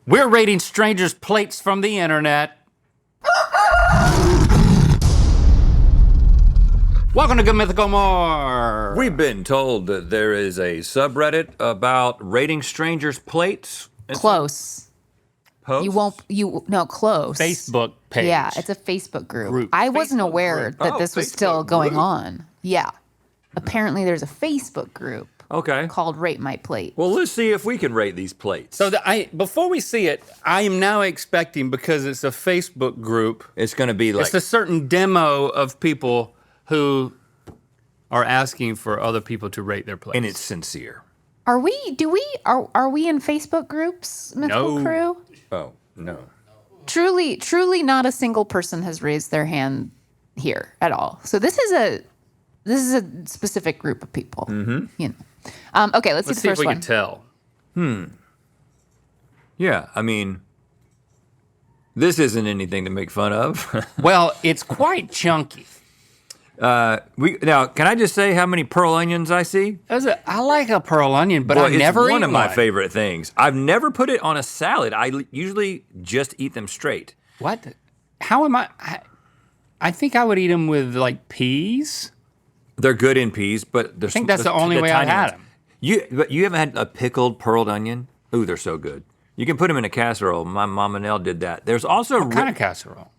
We're rating strangers' plates from the internet. Welcome to Good Mythical More. We've been told that there is a subreddit about rating strangers' plates. Close. Posts? Close. Facebook page. Yeah, it's a Facebook group. I wasn't aware that this was still going on. Yeah. Apparently there's a Facebook group called Rate My Plate. Well, let's see if we can rate these plates. So before we see it, I am now expecting, because it's a Facebook group, it's gonna be like... It's a certain demo of people who are asking for other people to rate their plates. And it's sincere. Are we in Facebook groups, Mythical Crew? Oh, no. Truly not a single person has raised their hand here at all. So this is a specific group of people. Mm-hmm. You know. Okay, let's see the first if we one. can tell. Yeah, I mean, this isn't anything to make fun of. Well, it's quite chunky. Now, can I just say how many pearl onions I see? I like a pearl onion, but I never eat It's one of my favorite things. I've never put it on a salad. I usually just eat them straight. What? How am I think I would eat them with like peas. They're good in peas, but I think that's the only way I've had them. But you haven't had a pickled pearl onion? Ooh, they're so good. You can put them in a casserole. My mom and Elle did that. There's also What kind of casserole?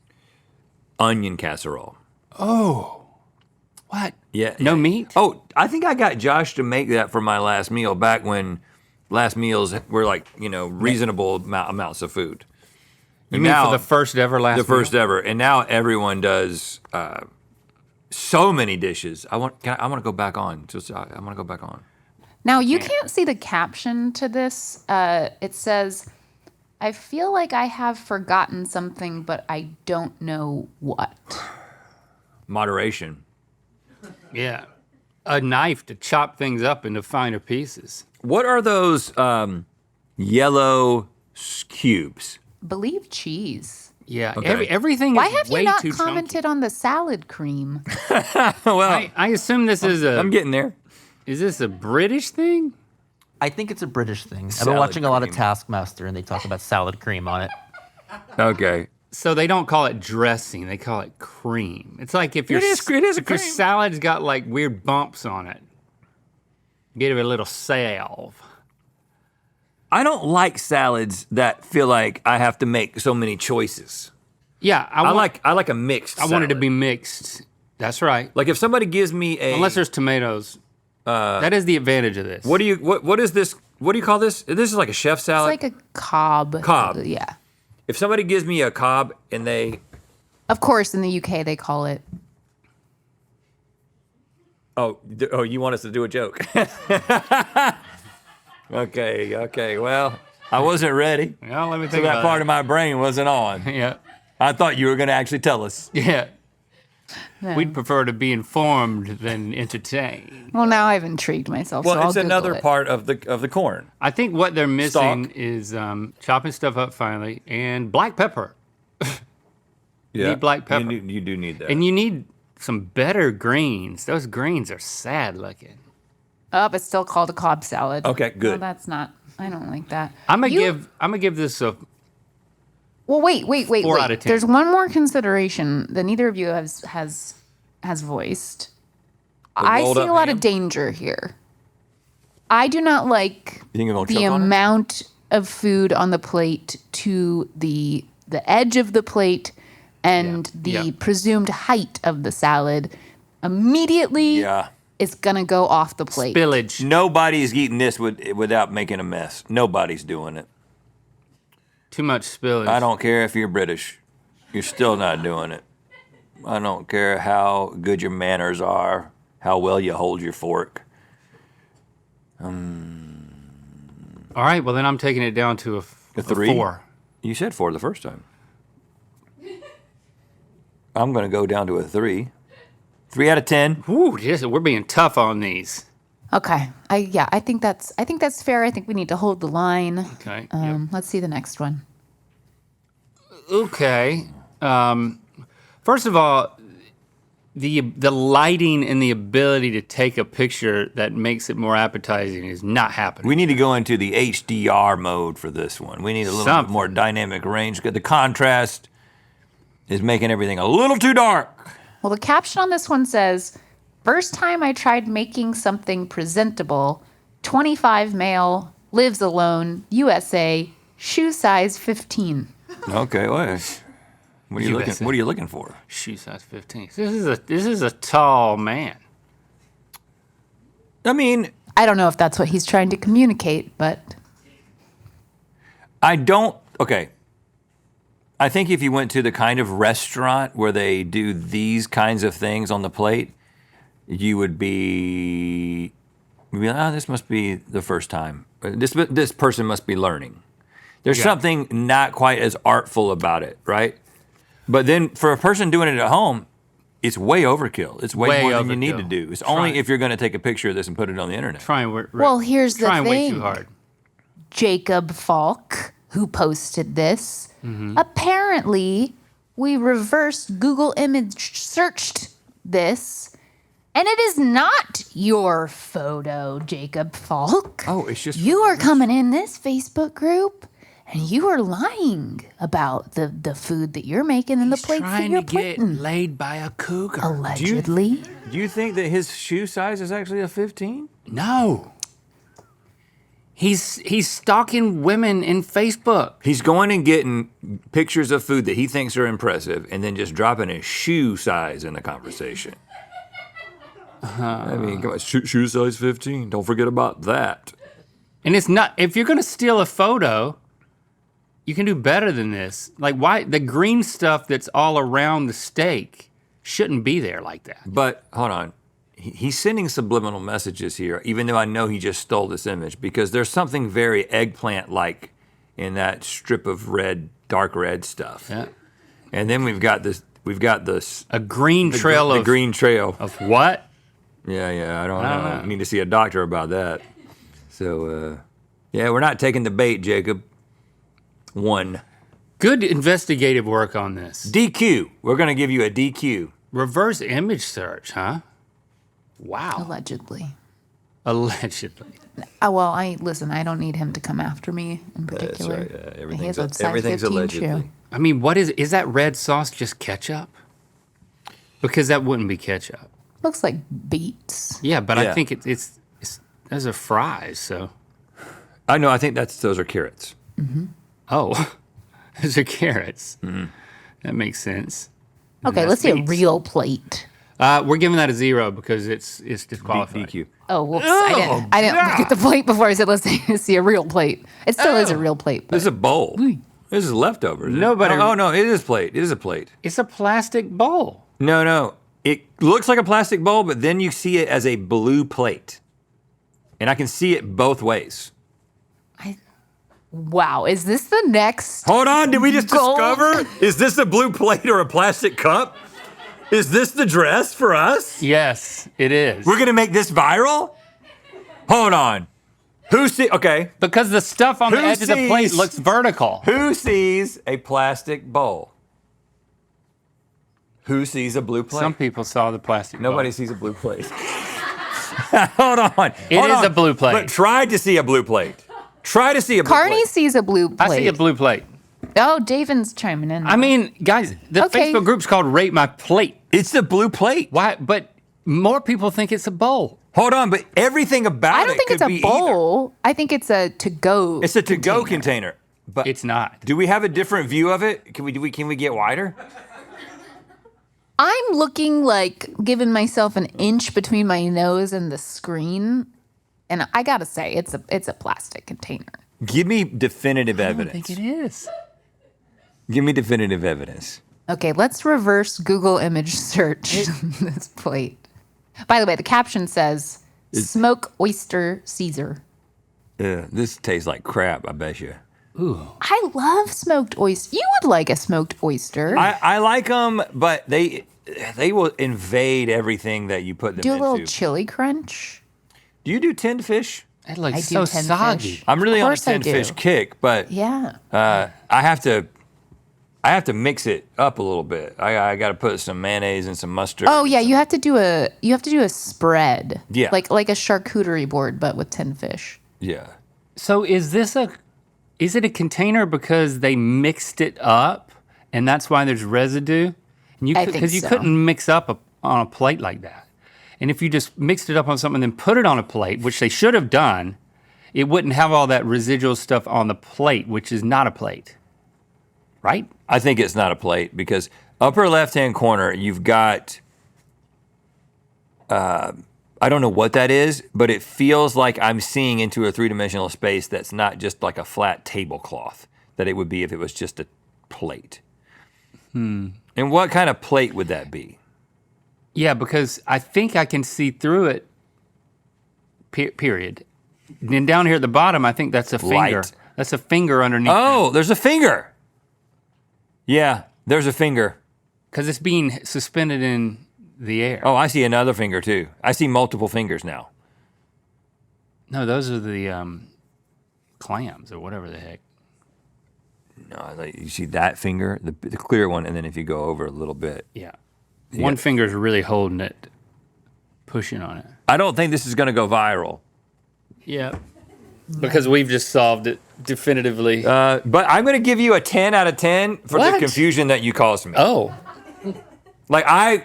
Onion casserole. Oh. What? Yeah. No meat? Oh, I think I got Josh to make that for my last meal back when last meals were like, reasonable amounts of food. You mean for the first ever last meal? The first ever. And now everyone does so many dishes. I want to go back on. I want to go back on. Now, you can't see the caption to this. It says, I feel like I have forgotten something, but I don't know what. Moderation. Yeah. A knife to chop things up into finer pieces. What are those yellow cubes? Believe cheese. Yeah, Okay. everything Why is have way you not too commented on the salad cream? Well, I assume this is I'm getting there. Is this a British thing? I think it's a British thing. I've Salad been watching a lot of cream. Taskmaster, and they talk about salad cream on it. Okay. So they don't call it dressing, they call it cream. It's like if your It is a if your cream. salad's got like weird bumps on it, give it a little salve. I don't like salads that feel like I have to make so many choices. Yeah, I like a mixed I want it to salad. be mixed. That's right. Like if somebody gives me a Unless there's tomatoes. That is the advantage of this. what is this? What do you call this? This is like a chef salad. It's like a cob. Cob. Yeah. If somebody gives me a cob and they Of course, in the UK, they call it. you want us to do a joke? Okay. Well, I wasn't ready. Well, let me So think that about part it. of my brain wasn't on. Yeah. I thought you were going to actually tell us. Yeah. We'd prefer to be informed than entertained. Well, now I've intrigued myself. Well, so I'll it's Google another it. part of the corn. I think what they're missing Stalk. is chopping stuff up finely and black pepper. Yeah, need black pepper. You do need that. And you need some better greens. Those greens are sad looking. Oh, it's still called a cob salad. Okay, good. No, that's not. I don't like that. I'm gonna You- give this a Well, wait. 4 out of 10. There's one more consideration that neither of you has voiced. I rolled see up a lot ham? of danger here. I do not like You think I'm gonna the choke on it? amount of food on the plate to the edge of the plate and the Yeah. presumed height of the salad. Immediately, Yeah. it's gonna go off the plate. spillage. Nobody's eating this without making a mess. Nobody's doing it. Too much spillage. I don't care if you're British. You're still not doing it. I don't care how good your manners are, how well you hold your fork. All right, well then I'm taking it down to a 3? 4. You said 4 the first time. I'm going to go down to a 3. 3 out of 10. Ooh, we're being tough on these. Okay. I think that's fair. I think we need to hold the line. Okay. Let's see the next one. Okay. First of all, the lighting and the ability to take a picture that makes it more appetizing is not happening. We need to go into the HDR mode for this one. We need a little bit more dynamic range. The contrast is making everything a little too dark. Well, the caption on this one says, first time I tried making something presentable, 25 male, lives alone, USA, shoe size 15. Okay, what are you looking? What are you looking for? Shoe size 15. This is a tall man. I mean, I don't know if that's what he's trying to communicate, but I don't. Okay. I think if you went to the kind of restaurant where they do these kinds of things on the plate, you would be like, oh, this must be the first time. This person must be learning. There's something not quite as artful about it, right? But then for a person doing it at home, it's way overkill. It's way more than you need to do. It's only if you're going to take a picture of this and put it on the internet. well, here's the trying thing. way too hard. Jacob Falk, who posted this, apparently we reverse Google image searched this, and it is not your photo, Jacob Falk. Oh, it's just you are coming in this Facebook group, and you are lying about the food that you're making and the plates that you're Trying to get putting. laid by a cougar. Allegedly. Do you think that his shoe size is actually a 15? No. He's stalking women in Facebook. He's going and getting pictures of food that he thinks are impressive and then just dropping his shoe size in the conversation. I mean, come on, shoe size 15. Don't forget about that. And it's not, if you're going to steal a photo, you can do better than this. Like, why? The green stuff that's all around the steak shouldn't be there like that. But hold on. He's sending subliminal messages here, even though I know he just stole this image, because there's something very eggplant-like in that strip of red, dark red stuff. Yeah. And then we've got this. A green trail the green trail. of what? Yeah. I don't know. I need to see a doctor about that. So, yeah, we're not taking the bait, Jacob. 1. Good investigative work on this. DQ. We're going to give you a DQ. Reverse image search, huh? Wow. Allegedly. Allegedly. Oh, well, I don't need him to come after me in particular. That's right. He has a size Everything's 15 allegedly. shoe. I mean, what is that red sauce just ketchup? Because that wouldn't be ketchup. Looks like beets. Yeah, but Yeah. I think it's those are fries, so. I know. I think those are carrots. Oh, those are carrots. That makes sense. Okay, that's let's see a beets. real plate. We're giving that a 0 because it's disqualified. DQ. Oh, whoops. I didn't look at the plate before I said, let's see a real plate. It still is a real plate. This is a bowl. This is leftovers. Nobody- Oh, no, it is plate. It is a plate. It's a plastic bowl. No. It looks like a plastic bowl, but then you see it as a blue plate. And I can see it both ways. Wow, is this the next? Hold on, did we just Gold. discover? Is this a blue plate or a plastic cup? Is this the dress for us? Yes, it is. We're gonna make this viral? Hold on. Okay, Because the stuff on the Who edge of the plate sees- looks vertical. who sees a plastic bowl? Who sees a blue plate? Some people saw the plastic Nobody bowl. sees a blue plate. Hold on. It Hold is on. a blue plate. But try to see a blue plate. Try to see a blue Carney plate. sees a blue plate. I see a blue plate. Oh, Davin's chiming in. I mean, guys, the Okay. Facebook group's called Rate My Plate. It's a blue plate. Why? But more people think it's a bowl. Hold on, but everything about it I don't think could it's be a bowl. I think it's a to-go. It's a to-go container. But It's not. do we have a different view of it? Can we get wider? I'm looking like giving myself an inch between my nose and the screen, and I gotta say, it's a plastic container. Give me definitive I don't evidence. think it is. Give me definitive evidence. Okay, let's reverse Google image search this plate. By the way, the caption says, smoke oyster Caesar. This tastes like crap, I bet you. I love smoked oyster. You would like a smoked oyster. I like them, but they will invade everything that you put them Do a into. little chili crunch. Do you do tinned fish? It looks I so do tinned soggy. fish. I'm really Of on a course I tinned do. fish kick, but Yeah. I I have to mix it up a little bit. I got to put some mayonnaise and some mustard. Oh yeah, you have to do a spread. Yeah. Like a charcuterie board, but with 10 fish. Yeah. So is it a container because they mixed it up and that's why there's residue? And I think because you so. couldn't mix up on a plate like that. And if you just mixed it up on something and then put it on a plate, which they should have done, it wouldn't have all that residual stuff on the plate, which is not a plate. Right? I think it's not a plate because upper left-hand corner, you've got, I don't know what that is, but it feels like I'm seeing into a three-dimensional space that's not just like a flat tablecloth that it would be if it was just a plate. And what kind of plate would that be? Yeah, because I think I can see through it, period. And then down here at the bottom, I think that's a finger. Light. That's a finger underneath. Oh, there's a finger. Yeah, there's a finger. Because it's being suspended in the air. Oh, I see another finger too. I see multiple fingers now. No, those are the clams or whatever the heck. No, you see that finger, the clear one, and then if you go over a little bit. Yeah. One finger's really holding it, pushing on it. I don't think this is going to go viral. Yeah. Because we've just solved it definitively. But I'm going to give you a 10 out of 10 for the What? confusion that you caused me. Oh, Like I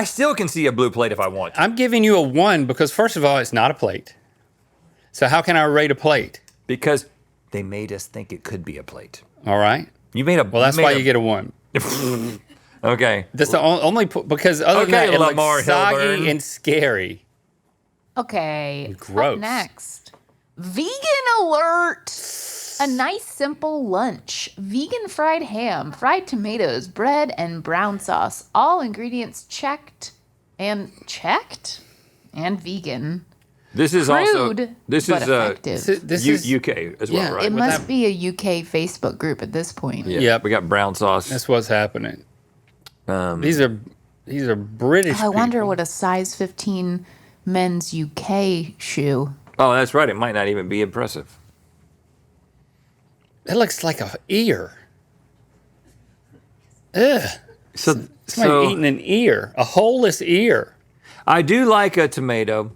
still can see a blue plate if I want to. I'm giving you a 1 because first of all, it's not a plate. So how can I rate a plate? Because they made us think it could be a plate. All right. You made a Well, that's why you get a 1. Okay. That's the only because other than Okay, that, it Lamar looks soggy Hilburn. and scary. Okay. Gross. Up next, vegan alert. A nice simple lunch. Vegan fried ham, fried tomatoes, bread, and brown sauce. All ingredients checked and vegan. This is also Crude, this but is effective. This is UK as well, Yeah, right? It with must that- be a UK Facebook group at this point. Yeah. Yep. We got brown sauce. that's what's happening. These are British. I wonder people. what a size 15 men's UK shoe. Oh, that's right. It might not even be impressive. That looks like a ear. Ugh. So Somebody eating an ear, a holeless ear. I do like a tomato.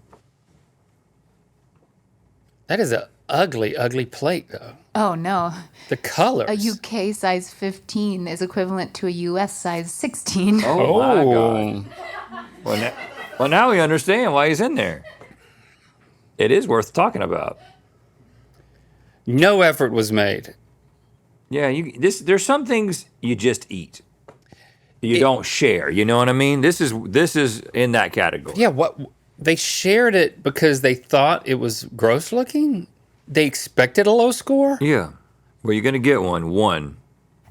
That is a ugly, ugly plate, though. Oh no. The colors. A UK size 15 is equivalent to a US size 16. Oh, my God. Well, now we understand why he's in there. It is worth talking about. No effort was made. Yeah, there's some things you just eat. You don't share. You know what I mean? This is in that category. Yeah, what they shared it because they thought it was gross looking. They expected a low score. Yeah. Well, you're gonna get one.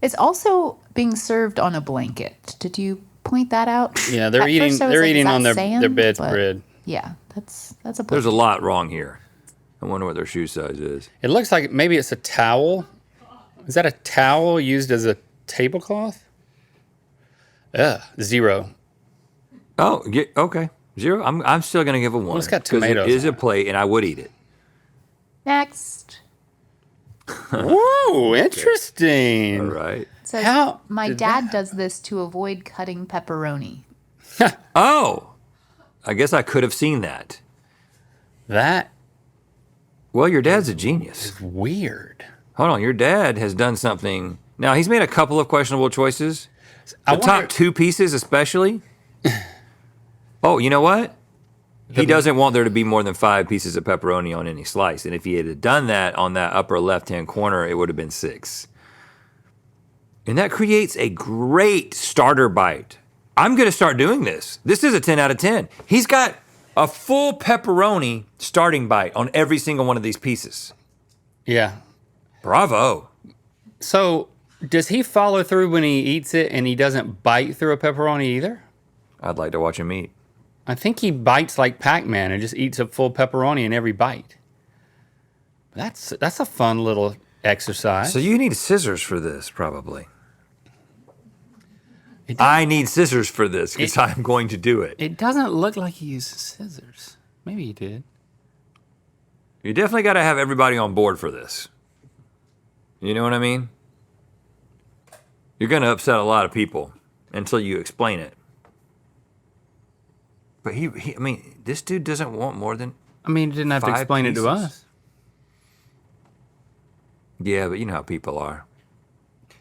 It's also being served on a blanket. Did you point that out? Yeah, they're At eating. first I was They're like, eating is that on their sand? bedspread. But yeah, that's a blanket. There's a lot wrong here. I wonder what their shoe size is. It looks like maybe it's a towel. Is that a towel used as a tablecloth? 0. Oh, okay. 0. I'm still gonna give a 1. it's got 'cause tomatoes It is on a plate, and I would eat it. Next. Whoa, interesting. All right. It says, How my did dad that- does this to avoid cutting pepperoni. Oh, I guess I could have seen that. That Well, your dad's a genius. weird. Hold on, your dad has done something. Now he's made a couple of questionable choices. I The wonder, top 2 pieces, especially. Oh, you know what? He doesn't want there to be more than 5 pieces of pepperoni on any slice. And if he had done that on that upper left-hand corner, it would have been 6. And that creates a great starter bite. I'm going to start doing this. This is a 10 out of 10. He's got a full pepperoni starting bite on every single one of these pieces. Yeah. Bravo. So does he follow through when he eats it and he doesn't bite through a pepperoni either? I'd like to watch him eat. I think he bites like Pac-Man and just eats a full pepperoni in every bite. That's a fun little exercise. So you need scissors for this, probably. I need scissors for this because I'm going to do it. It doesn't look like he used scissors. Maybe he did. You definitely got to have everybody on board for this. You know what I mean? You're going to upset a lot of people until you explain it. But I mean, this dude doesn't want more than I mean, you didn't have to 5 explain it to pieces. us. Yeah, but you know how people are.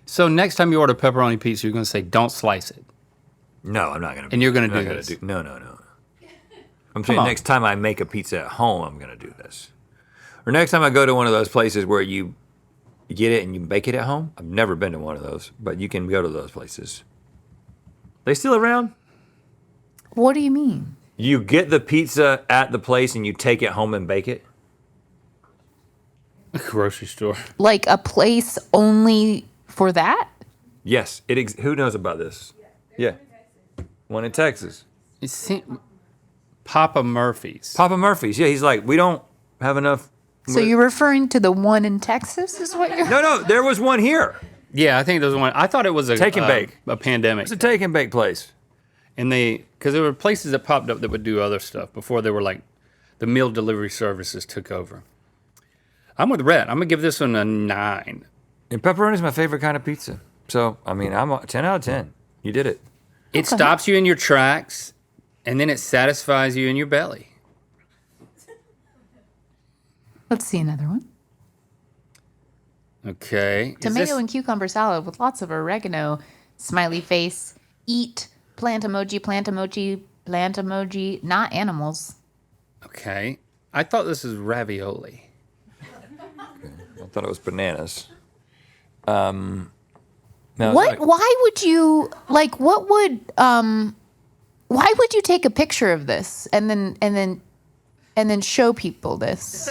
So next time you order pepperoni pizza, you're going to say, don't slice it. No, I'm not going to. And you're gonna I'm not do gonna this. No. I'm saying on. next time I make a pizza at home, I'm going to do this. Or next time I go to one of those places where you get it and you bake it at home. I've never been to one of those, but you can go to those places. They still around? What do you mean? You get the pizza at the place and you take it home and bake it? A grocery store. Like a place only for that? Yes. Who knows about this? Yeah. One in Texas. Papa Murphy's. Papa Murphy's. Yeah, he's like, we don't have enough. So you're referring to the one in Texas is what you're... No, there was one here. Yeah, I think there's one. I thought it was a Take and bake. a pandemic. It's a take and bake place. And because there were places that popped up that would do other stuff before they were like, the meal delivery services took over. I'm with Rhett. I'm going to give this one a 9. And pepperoni is my favorite kind of pizza. So, I mean, I'm a 10 out of 10. You did it. It stops you in your tracks, and then it satisfies you in your belly. Let's see another one. Okay. Tomato and cucumber salad with lots of oregano. Smiley face. Eat. Plant emoji, plant emoji, plant emoji. Not animals. Okay. I thought this was ravioli. I thought it was bananas. No, What? Why would you like? What would? Why would you take a picture of this and then show people this?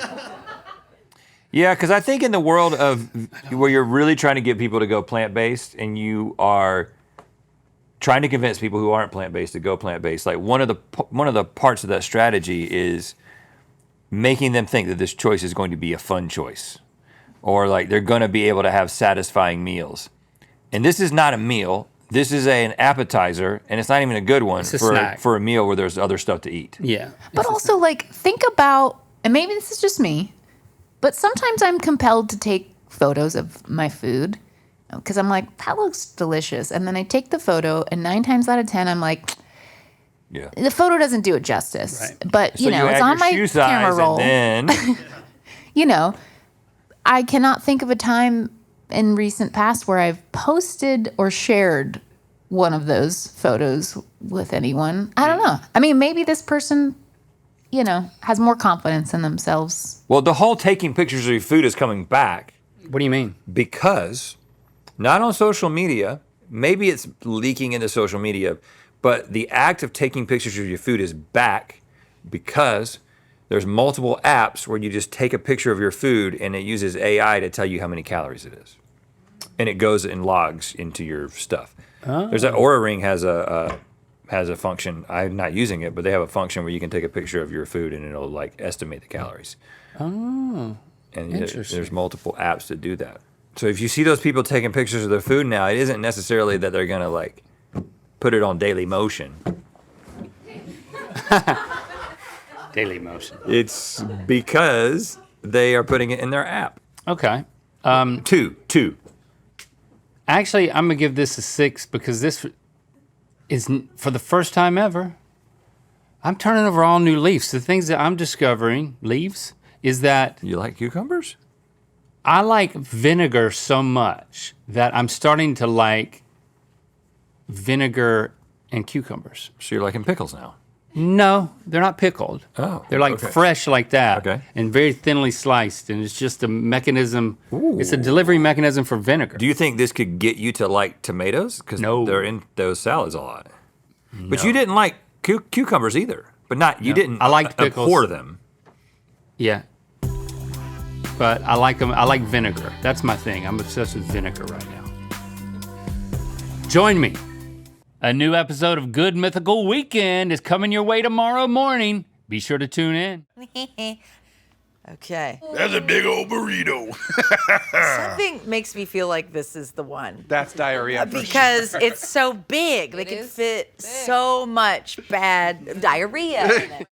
Yeah, because I think in the world of where you're really trying to get people to go plant-based and you are trying to convince people who aren't plant-based to go plant-based, like one of the parts of that strategy is making them think that this choice is going to be a fun choice, or like they're going to be able to have satisfying meals. And this is not a meal. This is an appetizer, and it's not even a good one for a meal where there's other stuff to eat. Yeah. But also, like, think about, and maybe this is just me, but sometimes I'm compelled to take photos of my food because I'm like, that looks delicious. And then I take the photo, and 9 times out of 10, I'm like, Yeah. the photo doesn't do it justice. Right. But, So you know, add it's on your my shoe size camera roll. and then You know, I cannot think of a time in recent past where I've posted or shared one of those photos with anyone. I don't know. I mean, maybe this person, you know, has more confidence in themselves. well, the whole taking pictures of your food is coming back What do you mean? because not on social media, maybe it's leaking into social media, but the act of taking pictures of your food is back because there's multiple apps where you just take a picture of your food and it uses AI to tell you how many calories it is. And it goes and logs into your stuff. There's that Oura Ring has a function. I'm not using it, but they have a function where you can take a picture of your food and it'll like estimate the calories. Oh. And Interesting. there's multiple apps that do that. So if you see those people taking pictures of their food now, it isn't necessarily that they're gonna like put it on Daily Motion. Daily Motion. It's because they are putting it in their app. Okay. Two. Actually, I'm going to give this a 6 because this is, for the first time ever, I'm turning over all new leaves. The things that I'm discovering, leaves, is that You like cucumbers? I like vinegar so much that I'm starting to like vinegar and cucumbers. So you're liking pickles now. No, they're not pickled. Oh, They're like okay. fresh like that. Okay. And very thinly sliced. And it's just a mechanism. It's a delivery mechanism for vinegar. Do you think this could get you to like tomatoes? Because No. they're in those salads a lot. But you didn't like cucumbers either. But you didn't I liked pickles. abhor them. Yeah. But I like them. I like vinegar. That's my thing. I'm obsessed with vinegar right now. Join me. A new episode of Good Mythical Weekend is coming your way tomorrow morning. Be sure to tune in. Okay. That's a big old burrito. Something makes me feel like this is the one. That's diarrhea. Because it's so big. They can fit so much bad diarrhea in it.